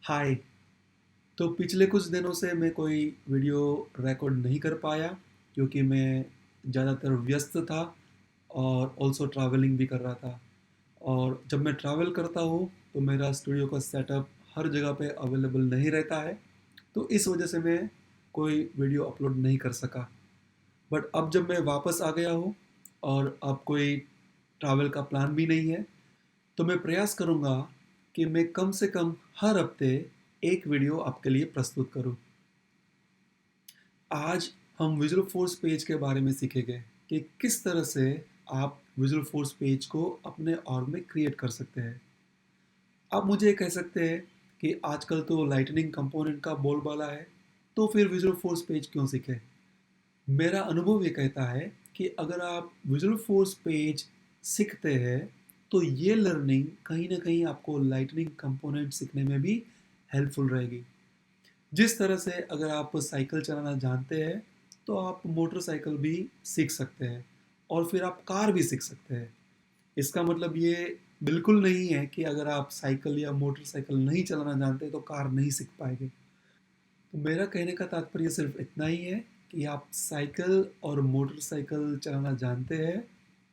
हाय। तो पिछले कुछ दिनों से मैं कोई वीडियो रिकॉर्ड नहीं कर पाया क्योंकि मैं ज़्यादातर व्यस्त था और ऑल्सो ट्रैवलिंग भी कर रहा था। और जब मैं ट्रैवल करता हूँ तो मेरा स्टूडियो का सेटअप हर जगह पे अवेलेबल नहीं रहता है, तो इस वजह से मैं कोई वीडियो अपलोड नहीं कर सका। बट अब जब मैं वापस आ गया हूँ और अब कोई ट्रैवल का प्लान भी नहीं है, तो मैं प्रयास करूँगा कि मैं कम से कम हर हफ्ते एक वीडियो आपके लिए प्रस्तुत करूँ। आज हम विजुअल फोर्स पेज के बारे में सीखेंगे कि किस तरह से आप विजुअल फोर्स पेज को अपने ऑर्ग में क्रिएट कर सकते हैं। आप मुझे कह सकते हैं कि आजकल तो लाइटनिंग कंपोनेंट का बोलबाला है, तो फिर विजुअल फोर्स पेज क्यों सीखें? मेरा अनुभव ये कहता है कि अगर आप विजुअल फोर्स पेज सीखते हैं तो ये लर्निंग कहीं ना कहीं आपको लाइटनिंग कंपोनेंट सीखने में भी हेल्पफुल रहेगी। जिस तरह से अगर आप साइकिल चलाना जानते हैं तो आप मोटरसाइकिल भी सीख सकते हैं और फिर आप कार भी सीख सकते हैं। इसका मतलब ये बिल्कुल नहीं है कि अगर आप साइकिल या मोटरसाइकिल नहीं चलाना जानते तो कार नहीं सीख पाएंगे। तो मेरा कहने का तात्पर्य सिर्फ इतना ही है कि आप साइकिल और मोटरसाइकिल चलाना जानते हैं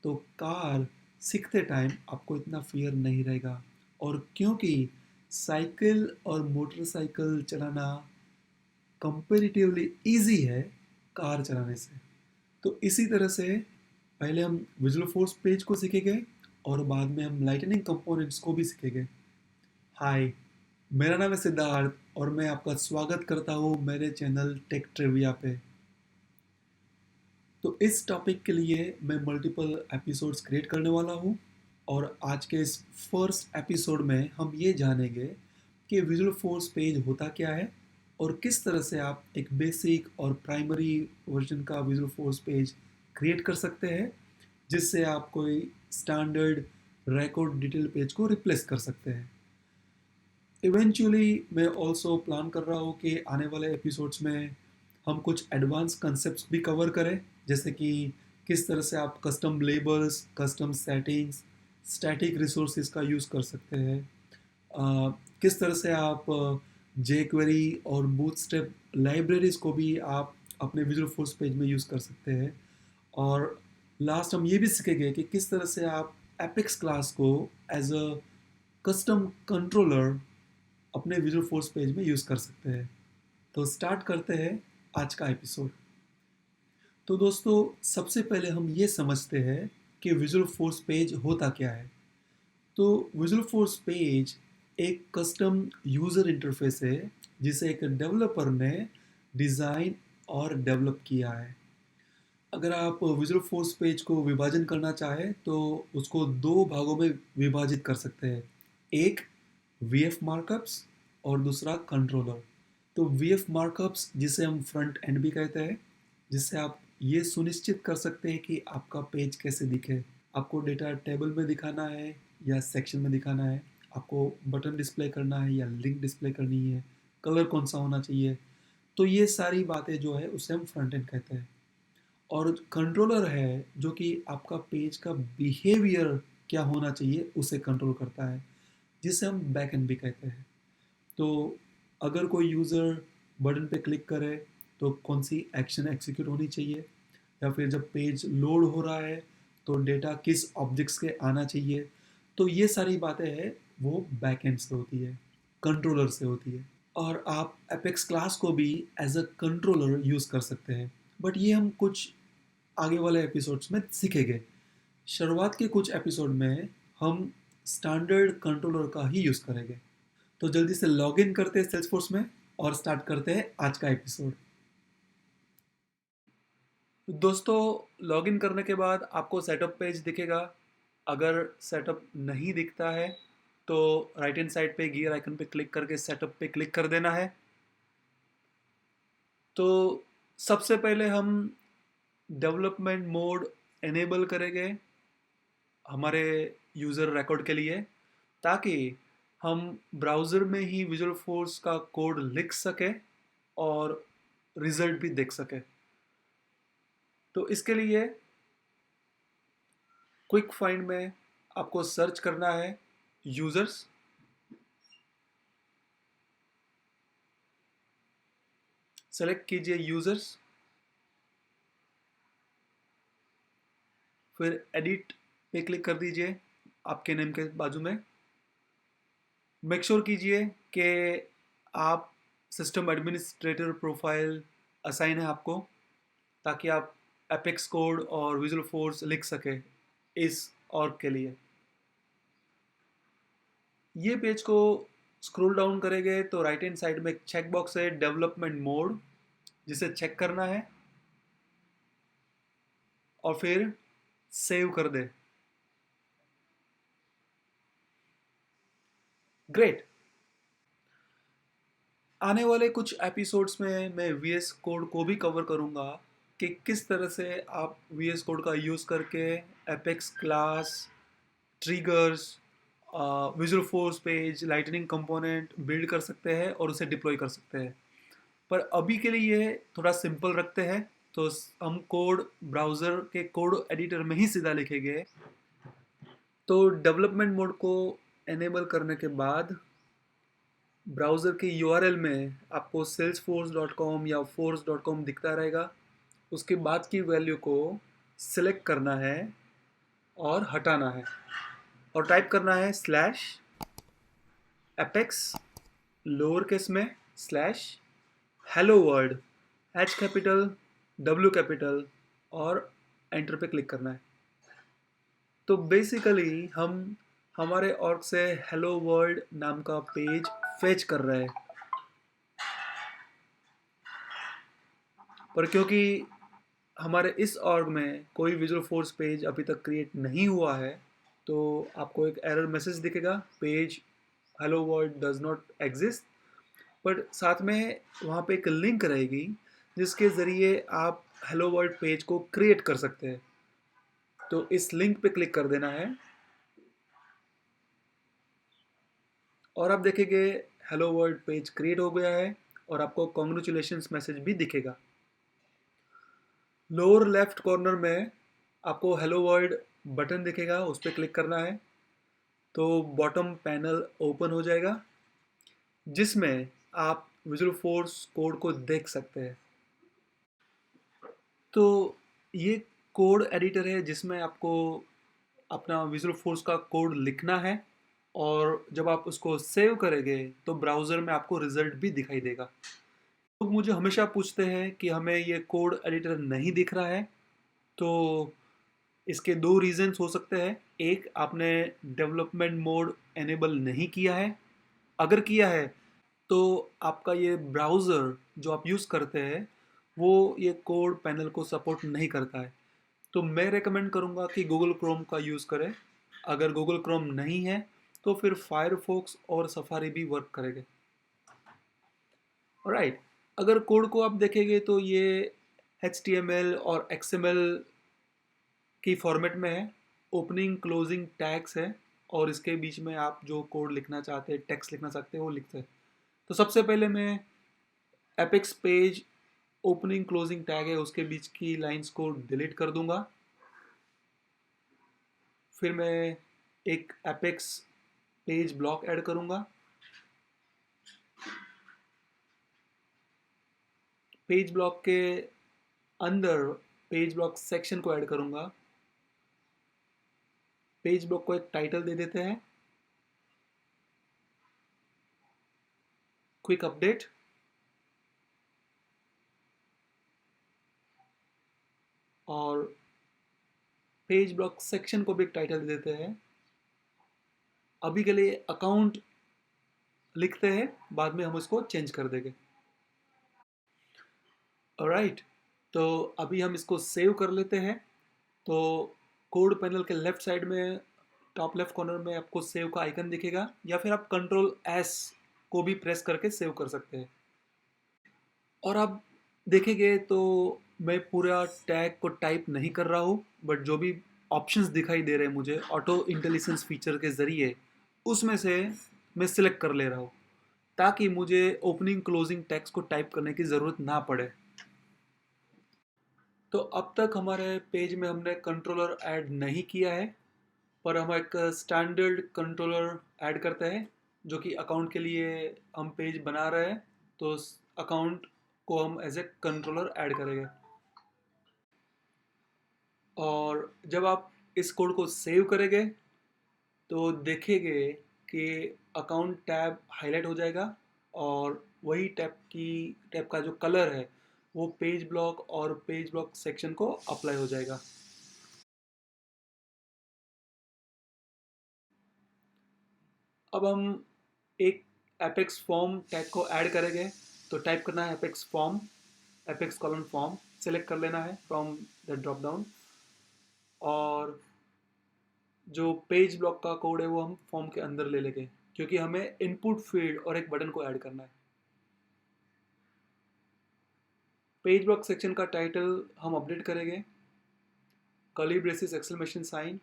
तो कार सीखते टाइम आपको इतना फियर नहीं रहेगा। और क्योंकि साइकिल और मोटरसाइकिल चलाना कंपेरेटिवली इजी है कार चलाने से, तो इसी तरह से पहले हम विजुअल फोर्स पेज को सीखेंगे और बाद में हम लाइटनिंग कंपोनेंट्स को भी सीखेंगे। हाय, मेरा नाम है सिद्धार्थ और मैं आपका स्वागत करता हूँ मेरे चैनल टेक ट्रिविया पे। तो इस टॉपिक के लिए मैं मल्टीपल एपिसोड्स क्रिएट करने वाला हूँ और आज के इस फर्स्ट एपिसोड में हम ये जानेंगे कि विजुअल फोर्स पेज होता क्या है और किस तरह से आप एक बेसिक और प्राइमरी वर्जन का विजुअल फोर्स पेज क्रिएट कर सकते हैं, जिससे आप कोई स्टैंडर्ड रिकॉर्ड डिटेल पेज को रिप्लेस कर सकते हैं। इवेंचुअली मैं ऑल्सो प्लान कर रहा हूँ कि आने वाले एपिसोड्स में हम कुछ एडवांस कंसेप्ट भी कवर करें, जैसे कि किस तरह से आप custom labels, custom settings, static resources का यूज़ कर सकते हैं। किस तरह से आप jQuery और बूटस्ट्रैप लाइब्रेरीज को भी आप अपने विजुअल फोर्स पेज में यूज़ कर सकते हैं। और लास्ट हम ये भी सीखेंगे कि किस तरह से आप एपिक्स क्लास को एज अ कस्टम कंट्रोलर अपने विजुअल फोर्स पेज में यूज़ कर सकते हैं। तो स्टार्ट करते हैं आज का एपिसोड। तो दोस्तों, सबसे पहले हम ये समझते हैं कि विजुअल फोर्स पेज होता क्या है। तो विजुअल फोर्स पेज एक कस्टम यूज़र इंटरफेस है जिसे एक डेवलपर ने डिज़ाइन और डेवलप किया है। अगर आप विजुअल फोर्स पेज को विभाजन करना चाहें तो उसको दो भागों में विभाजित कर सकते हैं। एक वी एफ मार्कअप्स और दूसरा कंट्रोलर। तो वी एफ मार्कअप्स जिसे हम फ्रंट एंड भी कहते हैं, जिससे आप ये सुनिश्चित कर सकते हैं कि आपका पेज कैसे दिखे। आपको डेटा टेबल में दिखाना है या सेक्शन में दिखाना है, आपको बटन डिस्प्ले करना है या लिंक डिस्प्ले करनी है, कलर कौन सा होना चाहिए। तो ये सारी बातें जो है उसे हम फ्रंट एंड कहते हैं। और कंट्रोलर है जो कि आपका पेज का बिहेवियर क्या होना चाहिए उसे कंट्रोल करता है, जिसे हम बैक एंड भी कहते हैं। तो अगर कोई यूज़र बटन पे क्लिक करे तो कौन सी एक्शन एग्जीक्यूट होनी चाहिए, या फिर जब पेज लोड हो रहा है तो डेटा किस ऑब्जेक्ट्स के आना चाहिए, तो ये सारी बातें हैं वो बैक एंड से होती है, कंट्रोलर से होती है। और आप एपेक्स क्लास को भी एज अ कंट्रोलर यूज़ कर सकते हैं, बट ये हम कुछ आगे वाले एपिसोड्स में सीखेंगे। शुरुआत के कुछ एपिसोड में हम स्टैंडर्ड कंट्रोलर का ही यूज़ करेंगे। तो जल्दी से लॉग इन करते हैं सेल्सफोर्स में और स्टार्ट करते हैं आज का एपिसोड। दोस्तों, लॉग इन करने के बाद आपको सेटअप पेज दिखेगा। अगर सेटअप नहीं दिखता है तो राइट हैंड साइड पे गियर आइकन पे क्लिक करके सेटअप पे क्लिक कर देना है। तो सबसे पहले हम डेवलपमेंट मोड एनेबल करेंगे हमारे यूज़र रिकॉर्ड के लिए, ताकि हम ब्राउज़र में ही विजुअल फोर्स का कोड लिख सकें और रिजल्ट भी देख सकें। तो इसके लिए क्विक फाइंड में आपको सर्च करना है यूज़र्स। सेलेक्ट कीजिए यूज़र्स, फिर एडिट पे क्लिक कर दीजिए आपके नेम के बाजू में। मेक श्योर कीजिए कि आप सिस्टम एडमिनिस्ट्रेटर प्रोफाइल असाइन है आपको, ताकि आप एपेक्स कोड और विजुअल फोर्स लिख सके इस ऑर्ग के लिए। ये पेज को स्क्रॉल डाउन करेंगे तो राइट हैंड साइड में एक चेक बॉक्स है डेवलपमेंट मोड, जिसे चेक करना है और फिर सेव कर दे। ग्रेट। आने वाले कुछ एपिसोड्स में मैं VS कोड को भी कवर करूँगा कि किस तरह से आप VS कोड का यूज़ करके apex class, triggers, visual force page, lightning component build कर सकते हैं और उसे डिप्लॉय कर सकते हैं। पर अभी के लिए थोड़ा सिंपल रखते हैं, तो हम कोड ब्राउज़र के कोड एडिटर में ही सीधा लिखेंगे। तो डेवलपमेंट मोड को एनेबल करने के बाद ब्राउज़र के URL में आपको salesforce.com या force.com दिखता रहेगा। उसके बाद की वैल्यू को सिलेक्ट करना है और हटाना है, और टाइप करना है स्लैश एपेक्स लोअर केस में slash hello world, H capital W capital, और एंटर पे क्लिक करना है। तो बेसिकली हम हमारे ऑर्ग से हेलो वर्ल्ड नाम का पेज फेच कर रहे हैं, पर क्योंकि हमारे इस ऑर्ग में कोई विजुअल फोर्स पेज अभी तक क्रिएट नहीं हुआ है, तो आपको एक एरर मैसेज दिखेगा, page hello world does not exist. But साथ में वहाँ पे एक लिंक रहेगी जिसके ज़रिए आप हेलो वर्ल्ड पेज को क्रिएट कर सकते हैं। तो इस लिंक पे क्लिक कर देना है और आप देखेंगे हेलो वर्ल्ड पेज क्रिएट हो गया है और आपको कॉन्ग्रेचुलेशंस मैसेज भी दिखेगा। लोअर लेफ्ट कॉर्नर में आपको हेलो वर्ल्ड बटन दिखेगा, उस पर क्लिक करना है तो बॉटम पैनल ओपन हो जाएगा जिसमें आप विजुअल फोर्स कोड को देख सकते हैं। तो ये कोड एडिटर है जिसमें आपको अपना विजुअल फोर्स का कोड लिखना है, और जब आप उसको सेव करेंगे तो ब्राउज़र में आपको रिजल्ट भी दिखाई देगा। लोग मुझे हमेशा पूछते हैं कि हमें ये कोड एडिटर नहीं दिख रहा है, तो इसके दो रीजंस हो सकते हैं। एक, आपने डेवलपमेंट मोड एनेबल नहीं किया है। अगर किया है तो आपका ये ब्राउज़र जो आप यूज़ करते हैं वो ये कोड पैनल को सपोर्ट नहीं करता है। तो मैं रेकमेंड करूँगा कि गूगल क्रोम का यूज़ करें। अगर गूगल क्रोम नहीं है तो फिर फायरफॉक्स और सफारी भी वर्क करेंगे। राइट। अगर कोड को आप देखेंगे तो ये HTML और XML की फॉर्मेट में है। ओपनिंग क्लोजिंग टैग्स है और इसके बीच में आप जो कोड लिखना चाहते हैं, टेक्स्ट लिखना चाहते हैं, वो लिखते हैं। तो सबसे पहले मैं apex page opening closing tag है उसके बीच की लाइंस को डिलीट कर दूंगा। फिर मैं एक एपेक्स पेज ब्लॉक ऐड करूंगा। पेज ब्लॉक के अंदर पेज ब्लॉक सेक्शन को ऐड करूंगा। पेज ब्लॉक को एक टाइटल दे देते हैं, क्विक अपडेट, और पेज ब्लॉक सेक्शन को भी एक टाइटल दे देते हैं। अभी के लिए अकाउंट लिखते हैं, बाद में हम उसको चेंज कर देंगे। ऑलराइट, तो अभी हम इसको सेव कर लेते हैं। तो कोड पैनल के लेफ्ट साइड में टॉप लेफ्ट कॉर्नर में आपको सेव का आइकन दिखेगा, या फिर आप Ctrl+S को भी प्रेस करके सेव कर सकते हैं। और आप देखेंगे तो मैं पूरा टैग को टाइप नहीं कर रहा हूँ, बट जो भी ऑप्शंस दिखाई दे रहे हैं मुझे ऑटो इंटेलिजेंस फीचर के ज़रिए, उसमें से मैं सिलेक्ट कर ले रहा हूँ ताकि मुझे ओपनिंग क्लोजिंग टैग्स को टाइप करने की ज़रूरत ना पड़े। तो अब तक हमारे पेज में हमने कंट्रोलर ऐड नहीं किया है, पर हम एक स्टैंडर्ड कंट्रोलर ऐड करते हैं जो कि अकाउंट के लिए हम पेज बना रहे हैं। तो अकाउंट को हम एज ए कंट्रोलर ऐड करेंगे। और जब आप इस कोड को सेव करेंगे तो देखेंगे कि अकाउंट टैब हाईलाइट हो जाएगा, और वही टैब का जो कलर है वो पेज ब्लॉक और पेज ब्लॉक सेक्शन को अप्लाई हो जाएगा। अब हम एक एपेक्स फॉर्म टैग को ऐड करेंगे। तो टाइप करना है apex form, apex colon form select कर लेना है फ्रॉम द ड्रॉप डाउन, और जो पेज ब्लॉक का कोड है वो हम फॉर्म के अंदर ले लेंगे, क्योंकि हमें इनपुट फील्ड और एक बटन को ऐड करना है। पेज ब्लॉक सेक्शन का टाइटल हम अपडेट करेंगे कर्ली ब्रेसिस एक्सक्लेमेशन साइन,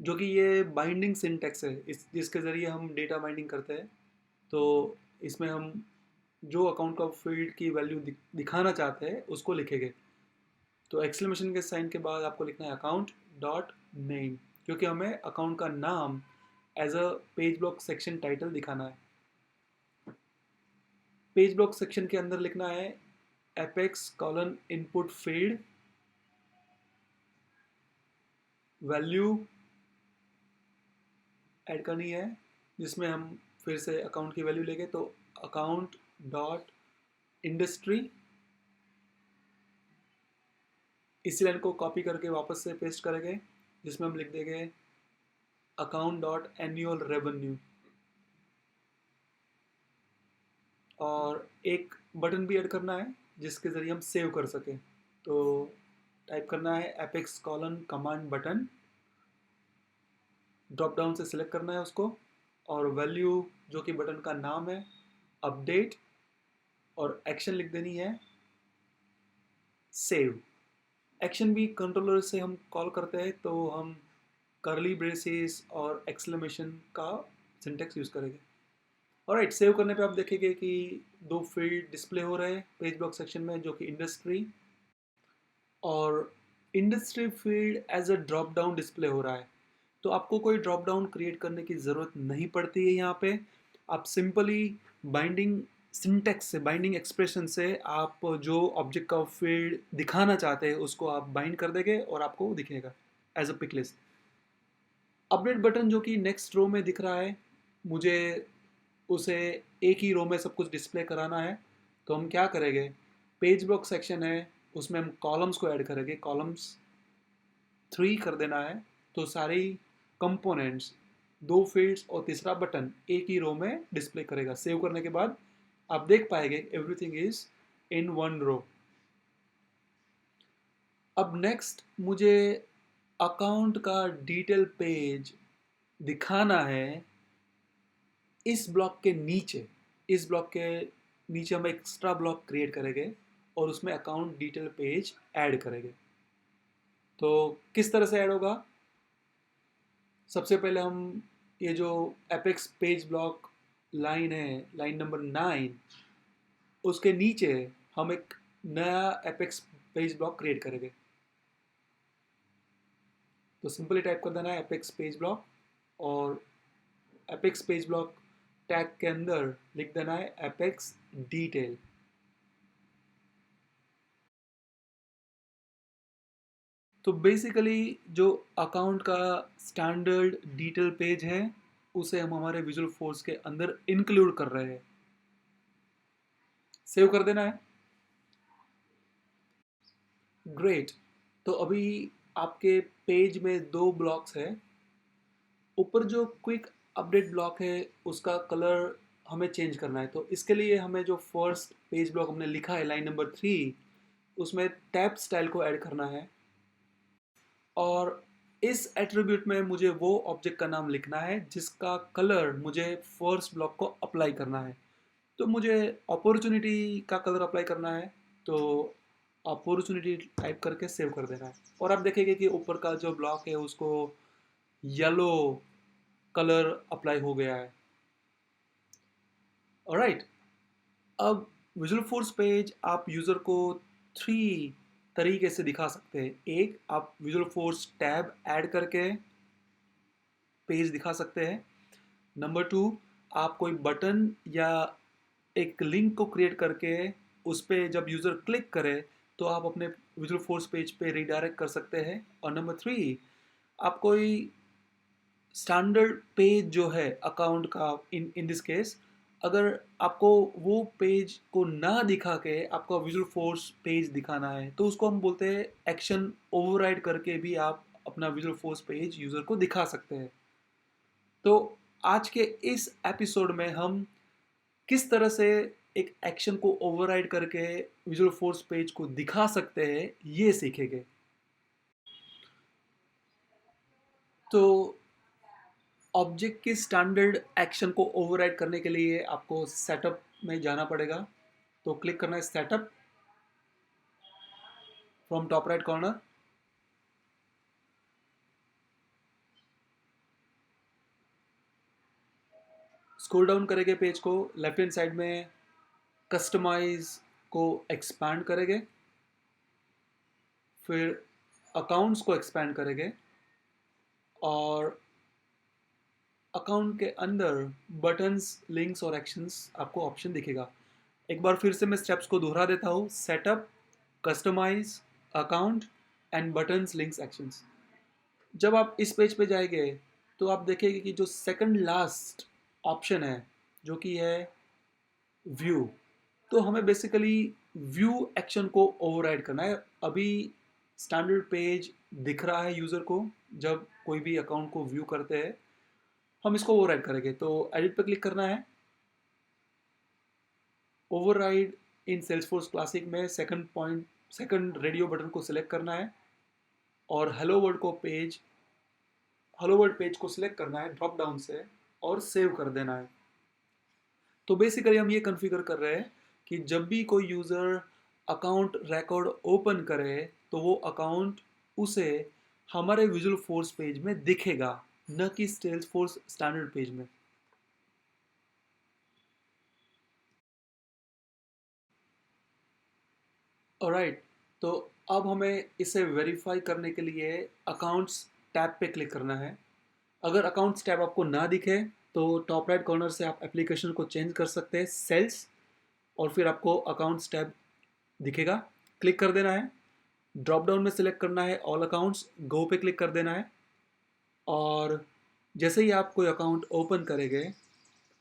जो कि ये बाइंडिंग सिंटैक्स है इस जिसके ज़रिए हम डेटा बाइंडिंग करते हैं। तो इसमें हम जो अकाउंट का फील्ड की वैल्यू दिखाना चाहते हैं उसको लिखेंगे। तो एक्सक्लेमेशन के साइन के बाद आपको लिखना है अकाउंट डॉट नेम, क्योंकि हमें अकाउंट का नाम as a page block section title दिखाना है। पेज ब्लॉक सेक्शन के अंदर लिखना है apex colon input field value add करनी है, जिसमें हम फिर से अकाउंट की वैल्यू लेंगे। तो अकाउंट डॉट इंडस्ट्री, इसी लाइन को कॉपी करके वापस से पेस्ट करेंगे, जिसमें हम लिख देंगे अकाउंट डॉट एनुअल रेवेन्यू, और एक बटन भी ऐड करना है जिसके ज़रिए हम सेव कर सकें। तो टाइप करना है apex colon command button, drop down से सिलेक्ट करना है उसको, और वैल्यू जो कि बटन का नाम है अपडेट, और एक्शन लिख देनी है सेव। एक्शन भी कंट्रोलर से हम कॉल करते हैं, तो हम कर्ली ब्रेसेस और एक्सक्लेमेशन का सिंटेक्स यूज़ करेंगे। ऑलराइट, सेव करने पे आप देखेंगे कि दो फील्ड डिस्प्ले हो रहे हैं पेज ब्लॉक सेक्शन में, जो कि इंडस्ट्री और industry field as a drop down display हो रहा है। तो आपको कोई ड्रॉप डाउन क्रिएट करने की ज़रूरत नहीं पड़ती है यहाँ पे। आप सिंपली बाइंडिंग सिंटेक्स से, बाइंडिंग एक्सप्रेशन से आप जो ऑब्जेक्ट का फील्ड दिखाना चाहते हैं उसको आप बाइंड कर देंगे और आपको दिखेगा as a pick list. Update button जो कि नेक्स्ट रो में दिख रहा है, मुझे उसे एक ही रो में सब कुछ डिस्प्ले कराना है। तो हम क्या करेंगे, पेज ब्लॉक सेक्शन है उसमें हम कॉलम्स को ऐड करेंगे, कॉलम्स 3 कर देना है। तो सारी कंपोनेंट्स, दो फील्ड्स और तीसरा बटन एक ही रो में डिस्प्ले करेगा। सेव करने के बाद आप देख पाएंगे everything is in one row. अब नेक्स्ट मुझे अकाउंट का डिटेल पेज दिखाना है इस ब्लॉक के नीचे। इस ब्लॉक के नीचे हम एक्स्ट्रा ब्लॉक क्रिएट करेंगे और उसमें अकाउंट डिटेल पेज ऐड करेंगे। तो किस तरह से ऐड होगा, सबसे पहले हम ये जो एपेक्स पेज ब्लॉक लाइन है, लाइन नंबर 9, उसके नीचे हम एक नया एपेक्स पेज ब्लॉक क्रिएट करेंगे। तो सिंपली टाइप कर देना है एपेक्स पेज ब्लॉक, और एपेक्स पेज ब्लॉक टैग के अंदर लिख देना है एपेक्स डिटेल। तो बेसिकली जो अकाउंट का स्टैंडर्ड डिटेल पेज है उसे हम हमारे विजुअल फोर्स के अंदर इंक्लूड कर रहे हैं। सेव कर देना है। ग्रेट। तो अभी आपके पेज में दो ब्लॉक्स है। ऊपर जो क्विक अपडेट ब्लॉक है उसका कलर हमें चेंज करना है। तो इसके लिए हमें जो फर्स्ट पेज ब्लॉक हमने लिखा है लाइन नंबर 3, उसमें टैब स्टाइल को ऐड करना है, और इस एट्रीब्यूट में मुझे वो ऑब्जेक्ट का नाम लिखना है जिसका कलर मुझे फर्स्ट ब्लॉक को अप्लाई करना है। तो मुझे अपॉर्चुनिटी का कलर अप्लाई करना है, तो अपॉर्चुनिटी टाइप करके सेव कर देना है, और आप देखेंगे कि ऊपर का जो ब्लॉक है उसको येलो कलर अप्लाई हो गया है। ऑलराइट, अब विजुअल फोर्स पेज आप यूज़र को 3 तरीके से दिखा सकते हैं। एक, आप विजुअल फोर्स टैब ऐड करके पेज दिखा सकते हैं। नंबर 2, आप कोई बटन या एक लिंक को क्रिएट करके उस पर जब यूज़र क्लिक करे तो आप अपने विजुअल फोर्स पेज पे रिडायरेक्ट कर सकते हैं। और नंबर 3, आप कोई स्टैंडर्ड पेज जो है अकाउंट का, इन दिस केस, अगर आपको वो पेज को ना दिखा के आपका विजुअल फोर्स पेज दिखाना है तो उसको हम बोलते हैं एक्शन ओवरराइड करके भी आप अपना विजुअल फोर्स पेज यूज़र को दिखा सकते हैं। तो आज के इस एपिसोड में हम किस तरह से एक एक्शन को ओवरराइड करके विजुअल फोर्स पेज को दिखा सकते हैं ये सीखेंगे। तो ऑब्जेक्ट की स्टैंडर्ड एक्शन को ओवरराइड करने के लिए आपको सेटअप में जाना पड़ेगा। तो क्लिक करना है setup from top right corner. Scroll down करेंगे पेज को, लेफ्ट हैंड साइड में कस्टमाइज को एक्सपैंड करेंगे, फिर अकाउंट्स को एक्सपैंड करेंगे और अकाउंट के अंदर बटन्स, लिंक्स और एक्शंस आपको ऑप्शन दिखेगा। एक बार फिर से मैं स्टेप्स को दोहरा देता हूँ। Setup, customise, account and buttons, links, actions. जब आप इस पेज पे जाएंगे तो आप देखेंगे कि जो सेकंड लास्ट ऑप्शन है जो कि है व्यू, तो हमें बेसिकली व्यू एक्शन को ओवरराइड करना है। अभी स्टैंडर्ड पेज दिख रहा है यूज़र को जब कोई भी अकाउंट को व्यू करते हैं, हम इसको ओवरराइड करेंगे। तो एडिट पे क्लिक करना है, ओवरराइड इन सेल्सफोर्स क्लासिक में सेकंड रेडियो बटन को सिलेक्ट करना है और हेलो वर्ल्ड पेज को सिलेक्ट करना है ड्रॉप डाउन से और सेव कर देना है। तो बेसिकली हम ये कॉन्फ़िगर कर रहे हैं कि जब भी कोई यूज़र अकाउंट रिकॉर्ड ओपन करे तो वो अकाउंट उसे हमारे विजुअल फोर्स पेज में दिखेगा, न कि सेल्सफोर्स स्टैंडर्ड पेज में। ऑलराइट, तो अब हमें इसे वेरीफाई करने के लिए अकाउंट्स टैब पे क्लिक करना है। अगर अकाउंट्स टैब आपको ना दिखे तो टॉप राइट कॉर्नर से आप एप्लीकेशन को चेंज कर सकते हैं, सेल्स, और फिर आपको अकाउंट्स टैब दिखेगा। क्लिक कर देना है, ड्रॉप डाउन में सिलेक्ट करना है ऑल अकाउंट्स, गो पे क्लिक कर देना है और जैसे ही आप कोई अकाउंट ओपन करेंगे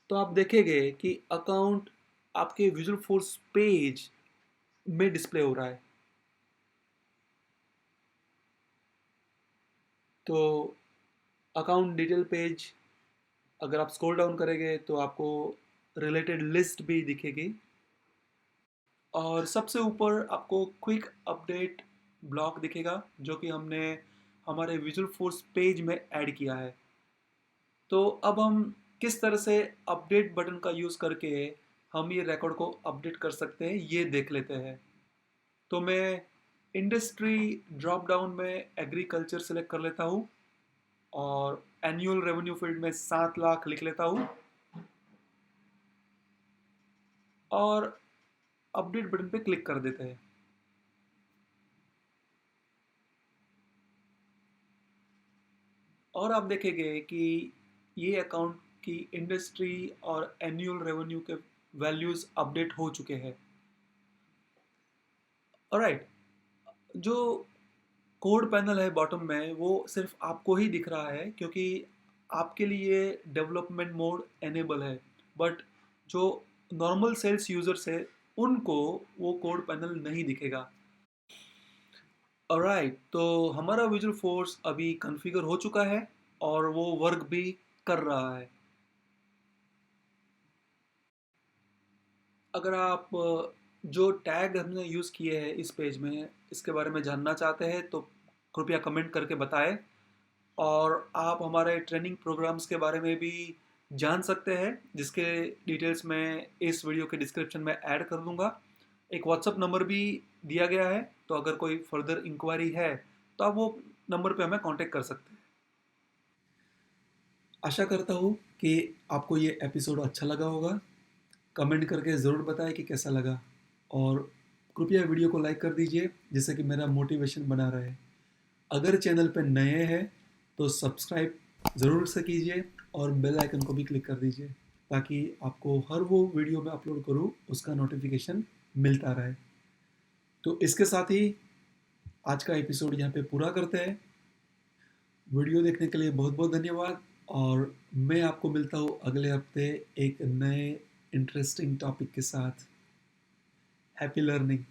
तो आप देखेंगे कि अकाउंट आपके विजुअल फोर्स पेज में डिस्प्ले हो रहा है। तो अकाउंट डिटेल पेज, अगर आप स्क्रॉल डाउन करेंगे तो आपको रिलेटेड लिस्ट भी दिखेगी और सबसे ऊपर आपको क्विक अपडेट ब्लॉक दिखेगा जो कि हमने हमारे विजुअल फोर्स पेज में ऐड किया है। तो अब हम किस तरह से अपडेट बटन का यूज़ करके हम ये रिकॉर्ड को अपडेट कर सकते हैं ये देख लेते हैं। तो मैं इंडस्ट्री ड्रॉप डाउन में एग्रीकल्चर सेलेक्ट कर लेता हूँ और एनुअल रेवेन्यू फील्ड में 7 लाख लिख लेता हूँ और अपडेट बटन पे क्लिक कर देते हैं। और आप देखेंगे कि ये अकाउंट की इंडस्ट्री और एनुअल रेवेन्यू के वैल्यूज़ अपडेट हो चुके हैं। ऑलराइट, जो कोड पैनल है बॉटम में वो सिर्फ आपको ही दिख रहा है क्योंकि आपके लिए डेवलपमेंट मोड एनेबल है, बट जो नॉर्मल सेल्स यूजर्स है उनको वो कोड पैनल नहीं दिखेगा। ऑलराइट, तो हमारा विजुअल फोर्स अभी कॉन्फ़िगर हो चुका है और वो वर्क भी कर रहा है। अगर आप जो टैग हमने यूज़ किए हैं इस पेज में इसके बारे में जानना चाहते हैं तो कृपया कमेंट करके बताएं और आप हमारे ट्रेनिंग प्रोग्राम्स के बारे में भी जान सकते हैं जिसके डिटेल्स मैं इस वीडियो के डिस्क्रिप्शन में ऐड कर दूंगा। एक व्हाट्सअप नंबर भी दिया गया है, तो अगर कोई फर्दर इंक्वायरी है तो आप वो नंबर पे हमें कांटेक्ट कर सकते हैं। आशा करता हूँ कि आपको ये एपिसोड अच्छा लगा होगा। कमेंट करके ज़रूर बताएं कि कैसा लगा और कृपया वीडियो को लाइक कर दीजिए जिससे कि मेरा मोटिवेशन बना रहे। अगर चैनल पर नए हैं तो सब्सक्राइब ज़रूर से कीजिए और बेल आइकन को भी क्लिक कर दीजिए ताकि आपको हर वो वीडियो मैं अपलोड करूँ उसका नोटिफिकेशन मिलता रहे। तो इसके साथ ही आज का एपिसोड यहाँ पे पूरा करते हैं। वीडियो देखने के लिए बहुत बहुत धन्यवाद, और मैं आपको मिलता हूँ अगले हफ्ते एक नए इंटरेस्टिंग टॉपिक के साथ। Happy learning.